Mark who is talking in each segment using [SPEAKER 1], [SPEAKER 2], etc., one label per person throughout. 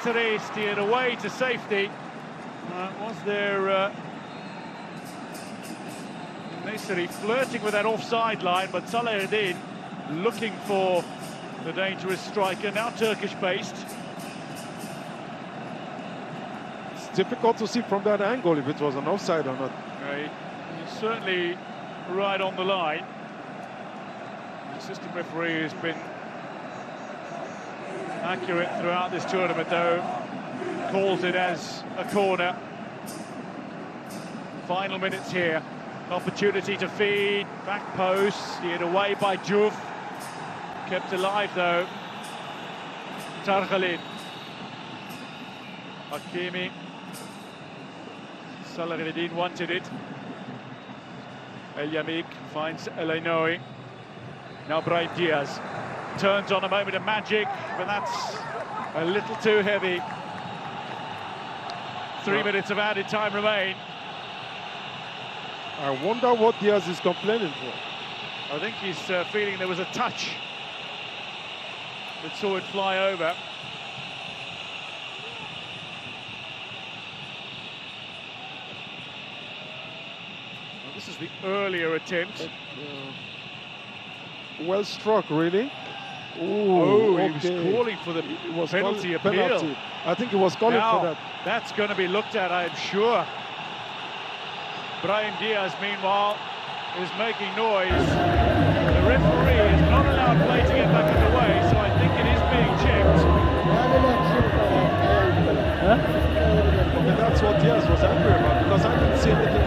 [SPEAKER 1] Kayseri steered away to safety. Was there Kayseri flirting with that offside line, but Salahuddin looking for the dangerous striker, now Turkish-based.
[SPEAKER 2] It's difficult to see from that angle if it was an offside or not.
[SPEAKER 1] He's certainly right on the line. The assistant referee has been accurate throughout this tournament, though. Calls it as a corner. Final minutes here. Opportunity to feed, back post, steered away by Diouf. Kept alive though. Tarkhalin. Hakimi. Salahuddin wanted it. El Yamik finds El Ainoui. Now Brahim Diaz turns on a moment of magic, but that's a little too heavy. 3 minutes of added time remain.
[SPEAKER 2] I wonder what Diaz is complaining for.
[SPEAKER 1] I think he's feeling there was a touch that saw it fly over. Well, this is the earlier attempt.
[SPEAKER 2] Well struck, really.
[SPEAKER 1] Ooh, he was calling for the penalty appeal.
[SPEAKER 2] Penalty. I think he was calling for that.
[SPEAKER 1] That's going to be looked at, I'm sure. Brahim Diaz, meanwhile, is making noise. The referee is not allowed play to get back underway, so I think it is being checked.
[SPEAKER 2] Okay, that's what Diaz was angry about, because I didn't see anything.
[SPEAKER 1] I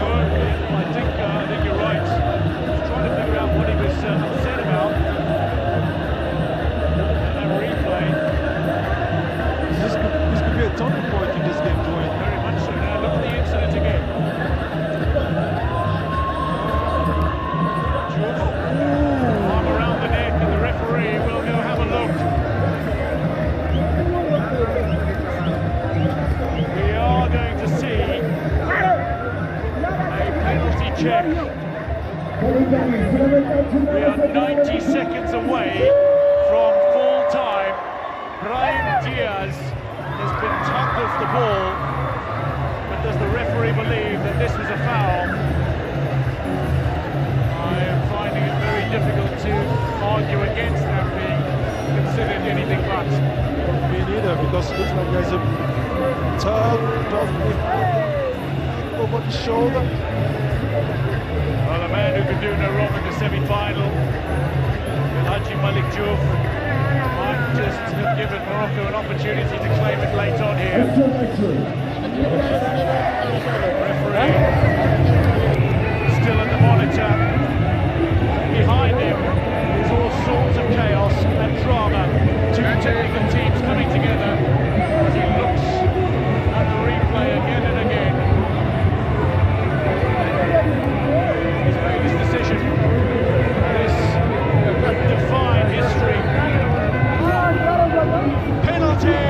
[SPEAKER 1] think you're right. I was trying to figure out what he was upset about. And a replay.
[SPEAKER 2] This could be a turning point in this game, Dwayne.
[SPEAKER 1] Very much so. Now look at the incident again. Arm around the neck, and the referee will go have a look. We are going to see a penalty check. We are 90 seconds away from full time. Brahim Diaz has been tugged off the ball, but does the referee believe that this was a foul? I am finding it very difficult to argue against that being considered anything but.
[SPEAKER 2] Me neither, because it looks like there's a turn over the shoulder.
[SPEAKER 1] Well, the man who could do no wrong in the semi-final, Haji Malik Diouf, might just have given Morocco an opportunity to claim it late on here. Referee still at the monitor. Behind him is all sorts of chaos and drama. Two technical teams coming together as he looks at the replay again and again. He's made his decision. This could define history. Penalty!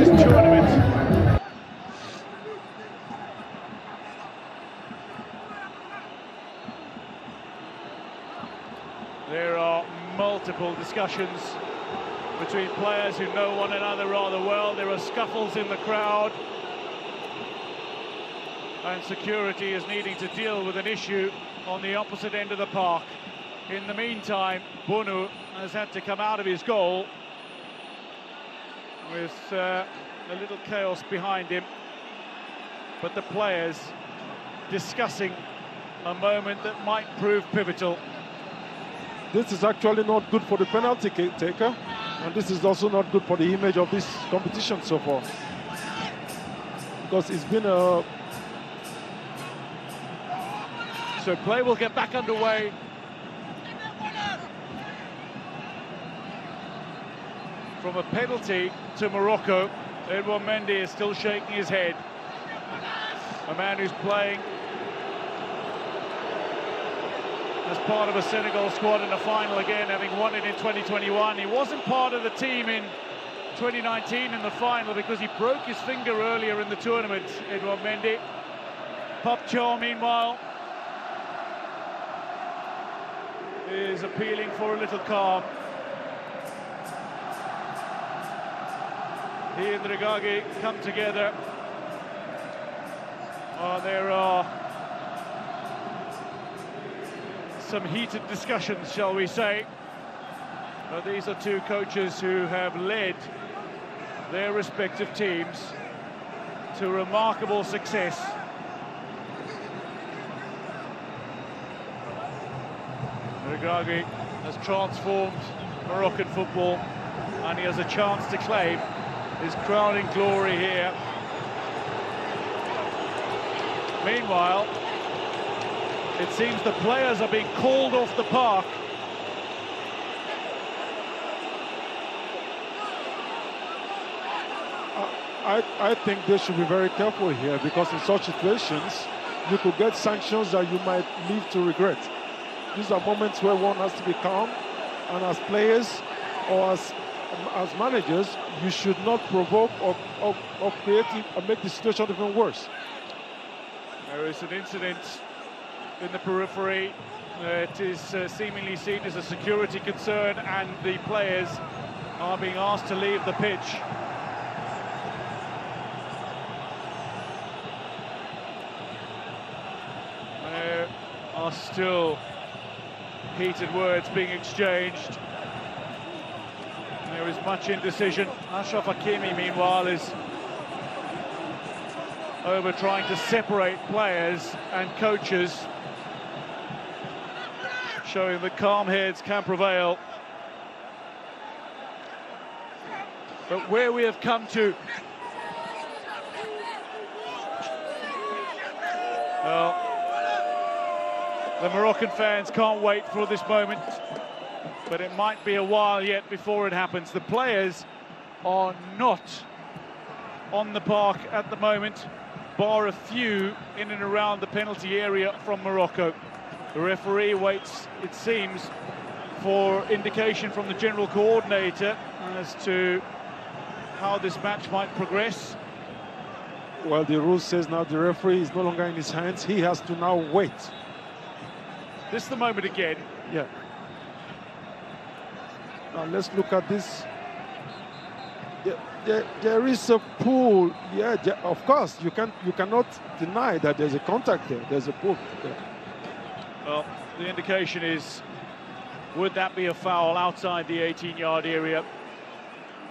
[SPEAKER 1] this tournament. There are multiple discussions between players who know one another rather well. There are scuffles in the crowd, and security is needing to deal with an issue on the opposite end of the park. In the meantime, Bunu has had to come out of his goal with a little chaos behind him, but the players discussing a moment that might prove pivotal.
[SPEAKER 2] This is actually not good for the penalty taker, and this is also not good for the image of this competition so far, because it's been a...
[SPEAKER 1] So play will get back underway. From a penalty to Morocco, Edouard Mendy is still shaking his head. A man who's playing as part of a Senegal squad in the final again, having won it in 2021. He wasn't part of the team in 2019 in the final because he broke his finger earlier in the tournament, Edouard Mendy. Pop Chow, meanwhile, is appealing for a little calm. He and Regagi come together. There are some heated discussions, shall we say. But these are two coaches who have led their respective teams to remarkable success. Regagi has transformed Moroccan football, and he has a chance to claim his crowning glory here. Meanwhile, it seems the players are being called off the park.
[SPEAKER 2] I think they should be very careful here, because in such situations you could get sanctions that you might live to regret. These are moments where one has to be calm, and as players or as managers, you should not provoke or create or make the situation even worse.
[SPEAKER 1] There is an incident in the periphery. It is seemingly seen as a security concern, and the players are being asked to leave the pitch. There are still heated words being exchanged. There is much indecision. Achraf Hakimi, meanwhile, is over trying to separate players and coaches, showing that calm heads can prevail. But where we have come to, well, the Moroccan fans can't wait for this moment, but it might be a while yet before it happens. The players are not on the park at the moment, bar a few in and around the penalty area from Morocco. The referee waits, it seems, for indication from the general coordinator as to how this match might progress.
[SPEAKER 2] Well, the rule says now the referee is no longer in his hands. He has to now wait.
[SPEAKER 1] This is the moment again.
[SPEAKER 2] Yeah. Now let's look at this. There is a pull. Yeah, of course, you cannot deny that there's a contact there. There's a pull there.
[SPEAKER 1] Well, the indication is, would that be a foul outside the 18-yard area?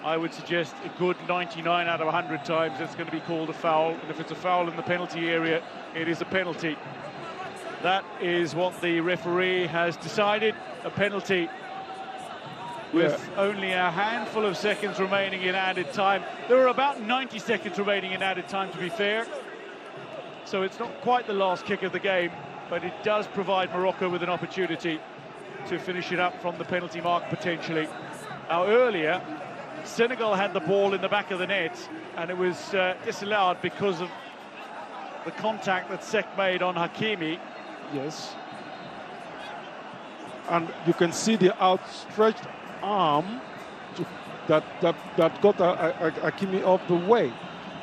[SPEAKER 1] I would suggest a good 99 out of 100 times it's going to be called a foul, and if it's a foul in the penalty area, it is a penalty. That is what the referee has decided, a penalty with only a handful of seconds remaining in added time. There are about 90 seconds remaining in added time, to be fair. So it's not quite the last kick of the game, but it does provide Morocco with an opportunity to finish it up from the penalty mark, potentially. Now, earlier, Senegal had the ball in the back of the net, and it was disallowed because of the contact that Sek made on Hakimi.
[SPEAKER 2] Yes. And you can see the outstretched arm that got Hakimi off the way.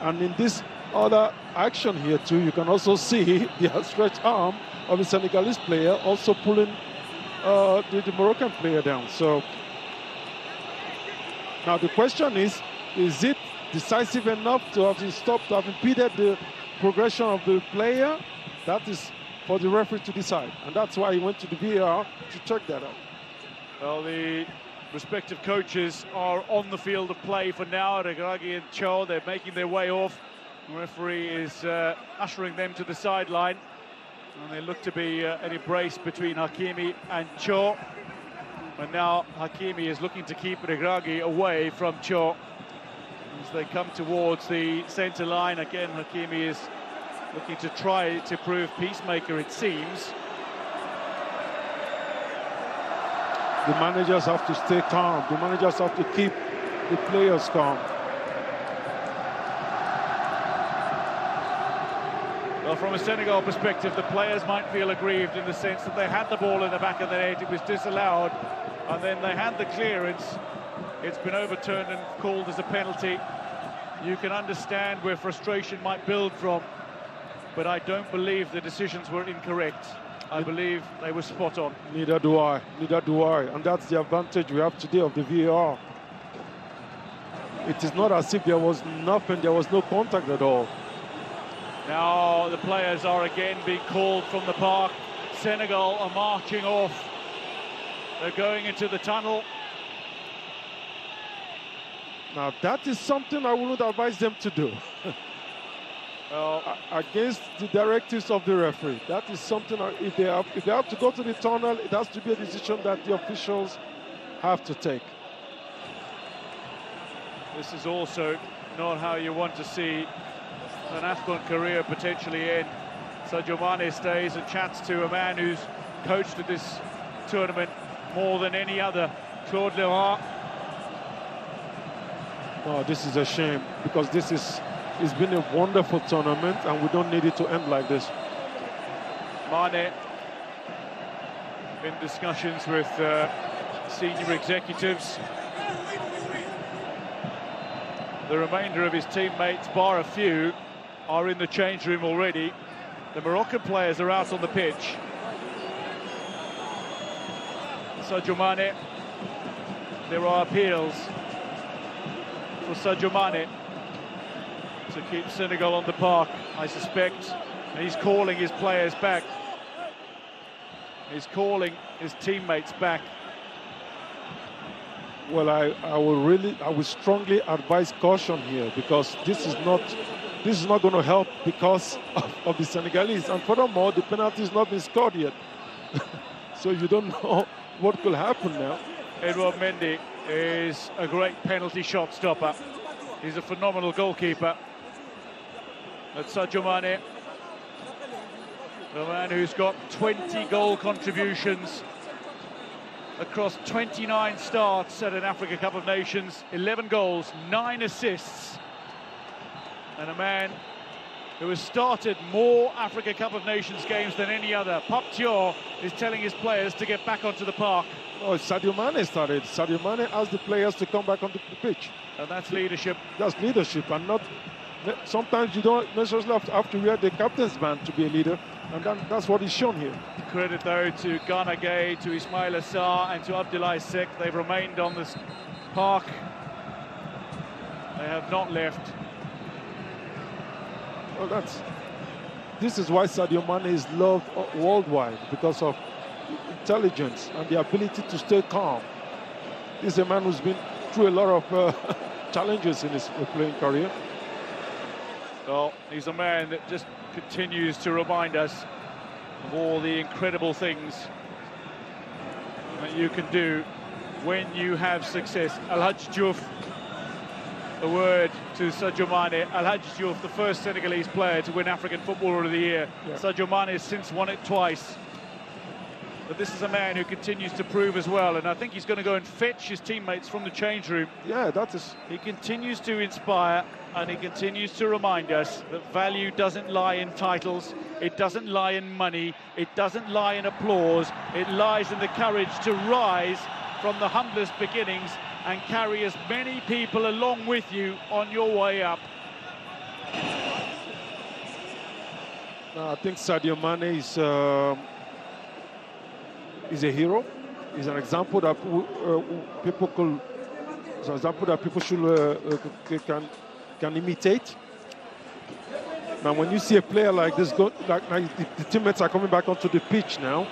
[SPEAKER 2] And in this other action here too, you can also see the outstretched arm of the Senegalese player also pulling the Moroccan player down. So now the question is it decisive enough to have stopped, to have impeded the progression of the player? That is for the referee to decide, and that's why he went to the VAR to check that out.
[SPEAKER 1] Well, the respective coaches are on the field of play for now. Regragui and Cho, they're making their way off. The referee is ushering them to the sideline, and they look to be an embrace between Hakimi and Cho. And now Hakimi is looking to keep Regragui away from Cho as they come towards the centre line. Again, Hakimi is looking to try to prove peacemaker, it seems.
[SPEAKER 2] The managers have to stay calm. The managers have to keep the players calm.
[SPEAKER 1] Well, from a Senegal perspective, the players might feel aggrieved in the sense that they had the ball in the back of the net, it was disallowed, and then they had the clearance. It's been overturned and called as a penalty. You can understand where frustration might build from, but I don't believe the decisions were incorrect. I believe they were spot on.
[SPEAKER 2] Neither do I, and that's the advantage we have today of the VAR. It is not as if there was nothing, there was no contact at all.
[SPEAKER 1] Now the players are again being called from the park. Senegal are marching off. They're going into the tunnel.
[SPEAKER 2] Now that is something I wouldn't advise them to do.
[SPEAKER 1] Well,
[SPEAKER 2] against the directives of the referee. That is something, if they have to go to the tunnel, it has to be a decision that the officials have to take.
[SPEAKER 1] This is also not how you want to see an AFCON career potentially end. Sadio Mane stays and chats to a man who's coached at this tournament more than any other, Claude Leroy.
[SPEAKER 2] No, this is a shame, because it's been a wonderful tournament and we don't need it to end like this.
[SPEAKER 1] Mane in discussions with senior executives. The remainder of his teammates, bar a few, are in the change room already. The Moroccan players are out on the pitch. Sadio Mane, there are appeals for Sadio Mane to keep Senegal on the park, I suspect. He's calling his players back. He's calling his teammates back.
[SPEAKER 2] Well, I will strongly advise caution here, because this is not going to help because of the Senegalese, and furthermore, the penalty has not been scored yet. So you don't know what could happen now.
[SPEAKER 1] Edouard Mendy is a great penalty shot stopper. He's a phenomenal goalkeeper. That's Sadio Mane, the man who's got 20 goal contributions across 29 starts at an Africa Cup of Nations, 11 goals, 9 assists, and a man who has started more Africa Cup of Nations games than any other. Pape Thiaw is telling his players to get back onto the park.
[SPEAKER 2] Oh, Sadio Mane started. Sadio Mane asked the players to come back onto the pitch.
[SPEAKER 1] And that's leadership.
[SPEAKER 2] That's leadership, and not... Sometimes you don't necessarily have to wear the captain's band to be a leader, and that's what he's shown here.
[SPEAKER 1] Credit, though, to Gana Gueye, to Ismail Assar, and to Abdoulaye Seck. They've remained on this park. They have not left.
[SPEAKER 2] Well, this is why Sadio Mane is loved worldwide, because of intelligence and the ability to stay calm. He's a man who's been through a lot of challenges in his playing career.
[SPEAKER 1] Well, he's a man that just continues to remind us of all the incredible things that you can do when you have success. Al-Hadj Diouf, a word to Sadio Mane. Al-Hadj Diouf, the first Senegalese player to win African Footballer of the Year. Yeah. Sadio Mane has since won it twice. But this is a man who continues to prove as well, and I think he's going to go and fetch his teammates from the change room.
[SPEAKER 2] Yeah, that is...
[SPEAKER 1] He continues to inspire, and he continues to remind us that value doesn't lie in titles, it doesn't lie in money, it doesn't lie in applause, it lies in the courage to rise from the humblest beginnings and carry as many people along with you on your way up.
[SPEAKER 2] I think Sadio Mane is a hero. He's an example that people should can imitate. Now, when you see a player like this go, like the teammates are coming back onto the pitch now.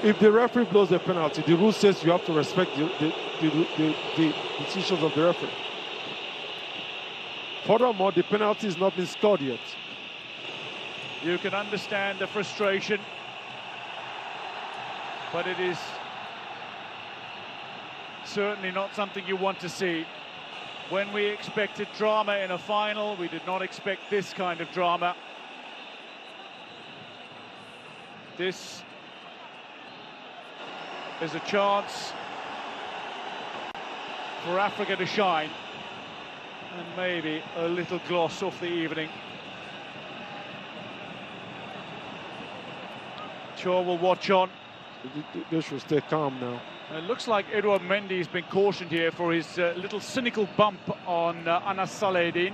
[SPEAKER 2] If the referee blows a penalty, the rule says you have to respect the decisions of the referee. Furthermore, the penalty has not been scored yet.
[SPEAKER 1] You can understand the frustration, but it is certainly not something you want to see. When we expected drama in a final, we did not expect this kind of drama. This is a chance for Africa to shine and maybe a little gloss off the evening. Sure, we'll watch on.
[SPEAKER 2] They should stay calm now.
[SPEAKER 1] It looks like Edouard Mendy has been cautioned here for his little cynical bump on Anas Salahedin.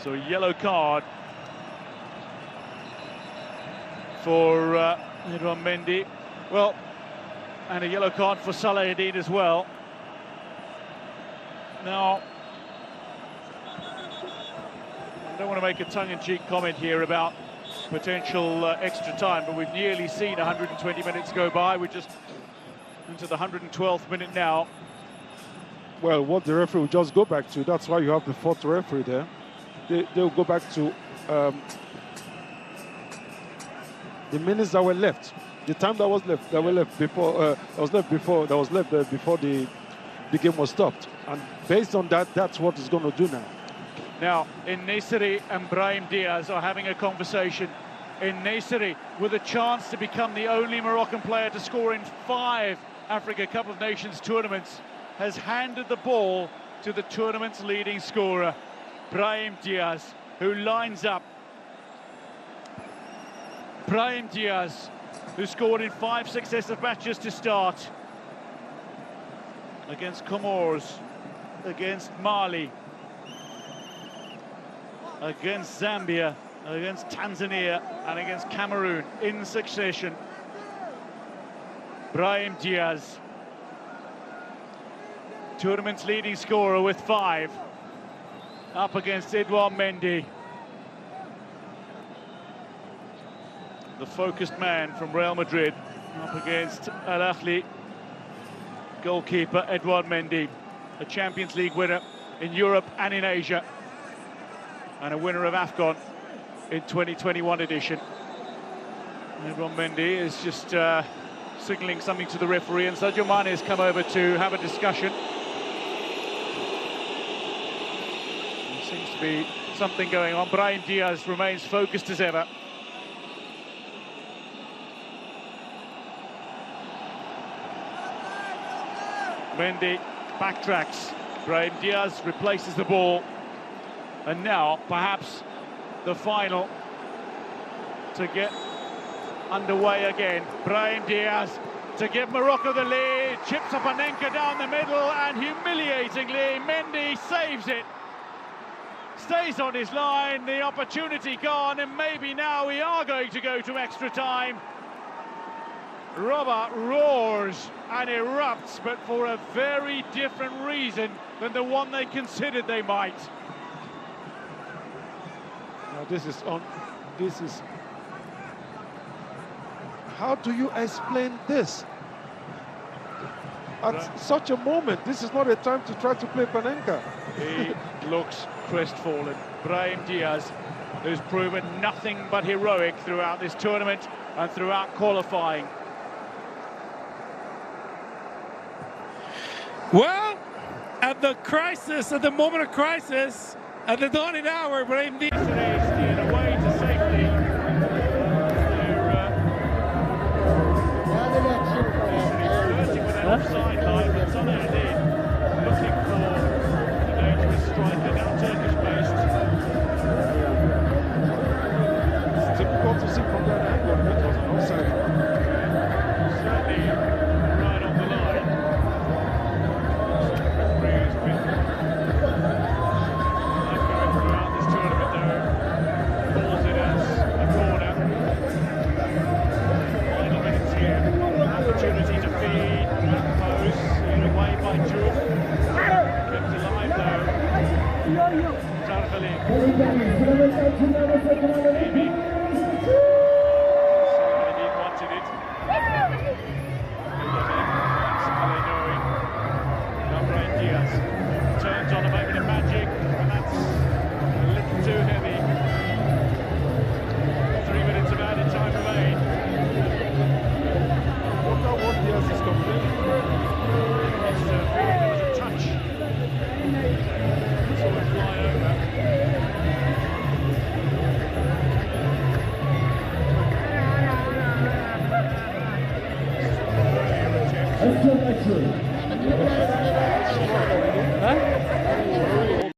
[SPEAKER 1] So a yellow card for Edouard Mendy. Well, and a yellow card for Salahedin as well. Now, I don't want to make a tongue-in-cheek comment here about potential extra time, but we've nearly seen 120 minutes go by. We're just into the 112th minute now.
[SPEAKER 2] Well, what the referee will just go back to, that's why you have the fourth referee there. They'll go back to the minutes that were left, the time that was left, before the game was stopped. And based on that, that's what he's going to do now.
[SPEAKER 1] Now, En-Nesyri and Brahim Diaz are having a conversation. En-Nesyri, with a chance to become the only Moroccan player to score in 5 Africa Cup of Nations tournaments, has handed the ball to the tournament's leading scorer, Brahim Diaz, who lines up. Brahim Diaz, who scored in 5 successive matches to start. Against Comoros, against Mali, against Zambia, against Tanzania, and against Cameroon in succession. Brahim Diaz, tournament's leading scorer with 5, up against Edouard Mendy, the focused man from Real Madrid, up against Al Ahly goalkeeper Edouard Mendy, a Champions League winner in Europe and in Asia, and a winner of AFCON in 2021 edition. Edouard Mendy is just signalling something to the referee, and Sadio Mane has come over to have a discussion. There seems to be something going on. Brahim Diaz remains focused as ever. Mendy backtracks. Brahim Diaz replaces the ball. And now, perhaps, the final to get underway again. Brahim Diaz to give Morocco the lead. Chips up Anenka down the middle, and humiliatingly, Mendy saves it. Stays on his line, the opportunity gone, and maybe now we are going to go to extra time. Robert roars and erupts, but for a very different reason than the one they considered they might.
[SPEAKER 2] Now this is how do you explain this? At such a moment, this is not a time to try to play Panenka.
[SPEAKER 1] He looks crestfallen. Brahim Diaz, who's proven nothing but heroic throughout this tournament and throughout qualifying.
[SPEAKER 3] Well, at the crisis, at the moment of crisis, at the dawning hour, Brahim Diaz
[SPEAKER 1] steered away to safety. Flirting with an offside line, but Salahedin looking for the dangerous striker, now Turkish-based.
[SPEAKER 2] It's difficult to see from that angle. It was an offside.
[SPEAKER 1] Certainly right on Darfali. Turns on a moment of magic, and that's a little too heavy. 3 minutes of added time remain.
[SPEAKER 2] Wonder what Diaz is complaining.
[SPEAKER 1] It's feeling there was a touch. Saw it fly over. Earlier attempt.